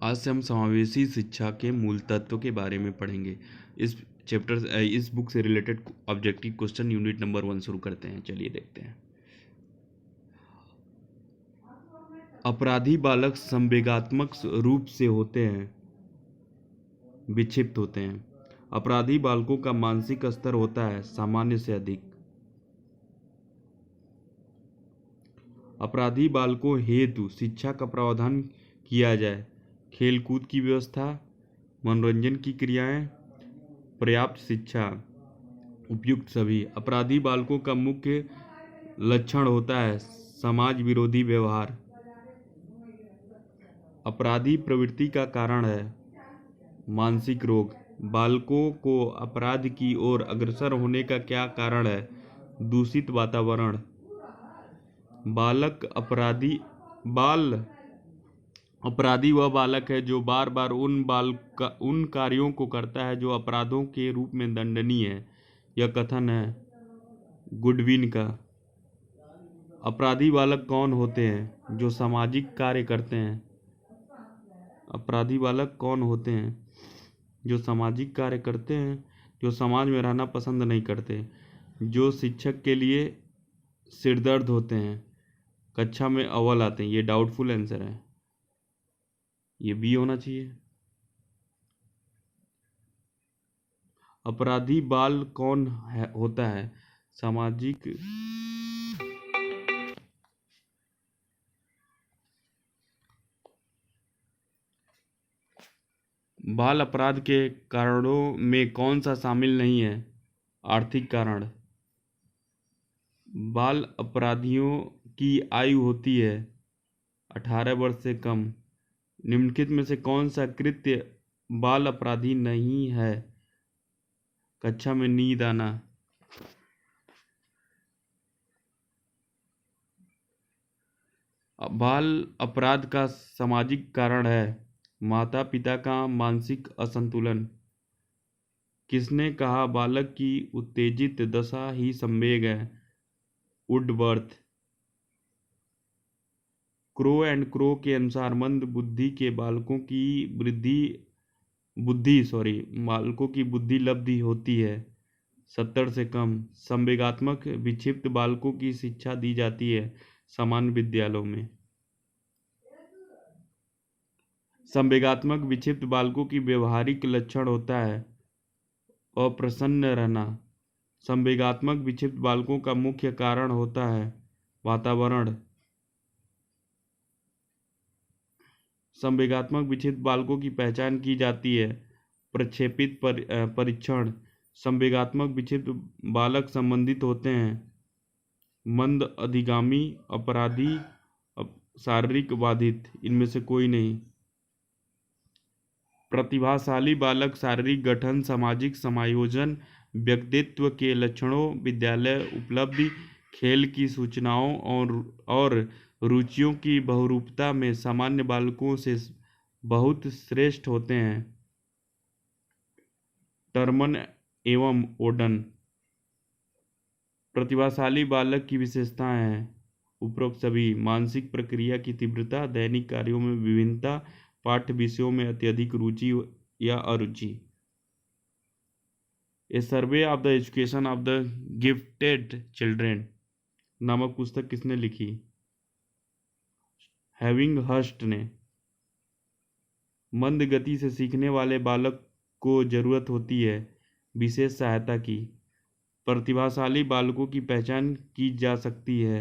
आज से हम समावेशी शिक्षा के मूल तत्व के बारे में पढ़ेंगे। इस बुक से related objective question unit number 1 शुरू करते हैं। चलिए देखते हैं। अपराधी बालक संवेगात्मक रूप से होते हैं, विक्षिप्त होते हैं। अपराधी बालकों का मानसिक स्तर होता है सामान्य से अधिक। अपराधी बालकों हेतु शिक्षा का प्रावधान किया जाए। खेलकूद की व्यवस्था, मनोरंजन की क्रियाएं, पर्याप्त शिक्षा, उपयुक्त सभी। अपराधी बालकों का मुख्य लक्षण होता है समाज विरोधी व्यवहार। अपराधी प्रवृत्ति का कारण है मानसिक रोग। बालकों को अपराध की ओर अग्रसर होने का क्या कारण है? दूषित वातावरण। बाल अपराधी वह बालक है जो बार बार उन कार्यों को करता है जो अपराधों के रूप में दंडनीय है। यह कथन है गुडविन का। अपराधी बालक कौन होते हैं? जो सामाजिक कार्य करते हैं। अपराधी बालक कौन होते हैं? जो सामाजिक कार्य करते हैं, जो समाज में रहना पसंद नहीं करते, जो शिक्षक के लिए सिरदर्द होते हैं, कक्षा में अव्वल आते हैं। ये डाउटफुल आंसर है, ये बी होना चाहिए। अपराधी बाल कौन होता है? सामाजिक बाल अपराध के कारणों में कौन सा शामिल नहीं है? आर्थिक कारण। बाल अपराधियों की आयु होती है 18 वर्ष से कम। निम्नलिखित में से कौन सा कृत्य बाल अपराधी नहीं है? कक्षा में नींद आना। बाल अपराध का सामाजिक कारण है माता पिता का मानसिक असंतुलन। किसने कहा बालक की उत्तेजित दशा ही संवेग है? वुडवर्थ। क्रो एंड क्रो के अनुसार मंद बुद्धि के बालकों की बुद्धि लब्धि होती है 70 से कम। संवेगात्मक विक्षिप्त बालकों की शिक्षा दी जाती है सामान्य विद्यालयों में। संवेगात्मक विक्षिप्त बालकों की व्यवहारिक लक्षण होता है अप्रसन्न रहना। संवेगात्मक विक्षिप्त बालकों का मुख्य कारण होता है वातावरण। संवेगात्मक विक्षिप्त बालकों की पहचान की जाती है प्रक्षेपित परीक्षण। संवेगात्मक विक्षिप्त बालक संबंधित होते हैं मंद, अधिगामी, अपराधी, शारीरिक बाधित। इनमें से कोई नहीं। प्रतिभाशाली बालक शारीरिक गठन, सामाजिक समायोजन, व्यक्तित्व के लक्षणों, विद्यालय उपलब्धि, खेल की सूचनाओं और रुचियों की बहुरूपता में सामान्य बालकों से बहुत श्रेष्ठ होते हैं। टर्मन एवं ओडन। प्रतिभाशाली बालक की विशेषताएं हैं उपरोक्त सभी। मानसिक प्रक्रिया की तीव्रता, दैनिक कार्यों में विभिन्नता, पाठ्य विषयों में अत्यधिक रुचि या अरुचि। A survey of the education of the gifted children नामक पुस्तक किसने लिखी? हैविंग हर्स्ट ने। मंद गति से सीखने वाले बालक को जरूरत होती है विशेष सहायता की। प्रतिभाशाली बालकों की पहचान की जा सकती है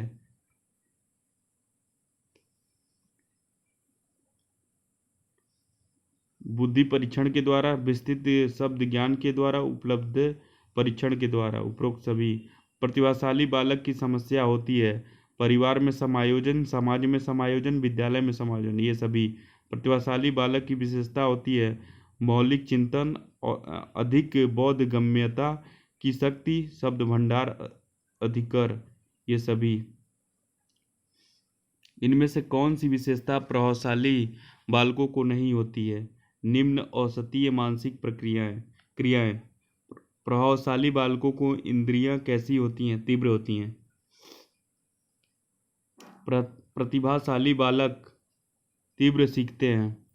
बुद्धि परीक्षण के द्वारा, विस्तृत शब्द ज्ञान के द्वारा, उपलब्ध परीक्षण के द्वारा। उपरोक्त सभी। प्रतिभाशाली बालक की समस्या होती है परिवार में समायोजन, समाज में समायोजन, विद्यालय में समायोजन। ये सभी। प्रतिभाशाली बालक की विशेषता होती है मौलिक चिंतन और अधिक बौद्ध गम्यता की शक्ति, शब्द भंडार अधिकर। ये सभी। इनमें से कौन सी विशेषता प्रभावशाली बालकों को नहीं होती है? निम्न औसतीय मानसिक क्रियाएं। प्रभावशाली बालकों को इंद्रियां कैसी होती हैं? तीव्र होती हैं। प्रतिभाशाली बालक तीव्र सीखते हैं।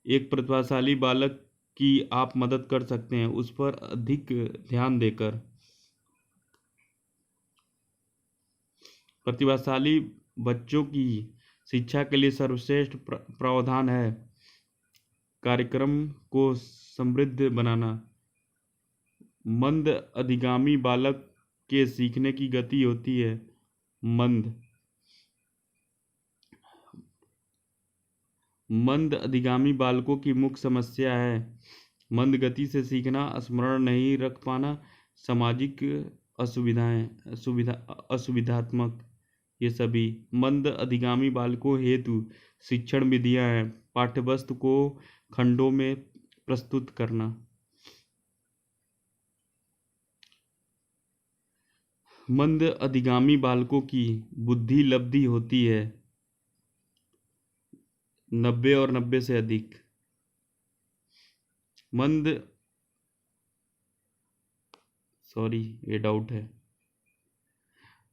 एक प्रतिभाशाली बालक की आप मदद कर सकते हैं उस पर अधिक ध्यान देकर। प्रतिभाशाली बच्चों की शिक्षा के लिए सर्वश्रेष्ठ प्रावधान है कार्यक्रम को समृद्ध बनाना। मंद अधिगामी बालक के सीखने की गति होती है मंद। मंद अधिगामी बालकों की मुख्य समस्या है मंद गति से सीखना, स्मरण नहीं रख पाना, सामाजिक असुविधात्मक। ये सभी मंद अधिगामी बालकों हेतु शिक्षण विधियां हैं। पाठ्यवस्तु को खंडों में प्रस्तुत करना। मंद अधिगामी बालकों की बुद्धि लब्धि होती है 90 और 90 से अधिक। ये डाउट है।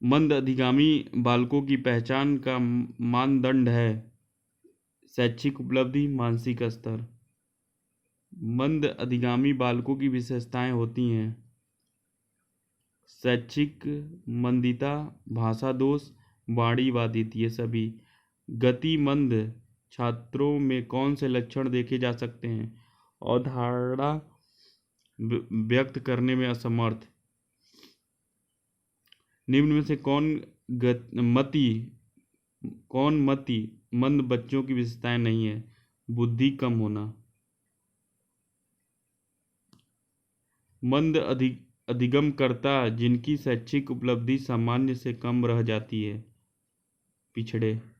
मंद अधिगामी बालकों की पहचान का मानदंड है शैक्षिक उपलब्धि, मानसिक स्तर। मंद अधिगामी बालकों की विशेषताएं होती हैं शैक्षिक मंदिता, भाषा दोष, वाणी बाधित। ये सभी गति मंद छात्रों में कौन से लक्षण देखे जा सकते हैं? अवधारणा व्यक्त करने में असमर्थ। निम्न में से कौन मति मंद बच्चों की विशेषताएं नहीं है? बुद्धि कम होना। मंद अधिगमकर्ता जिनकी शैक्षिक उपलब्धि सामान्य से कम रह जाती है, पिछड़े।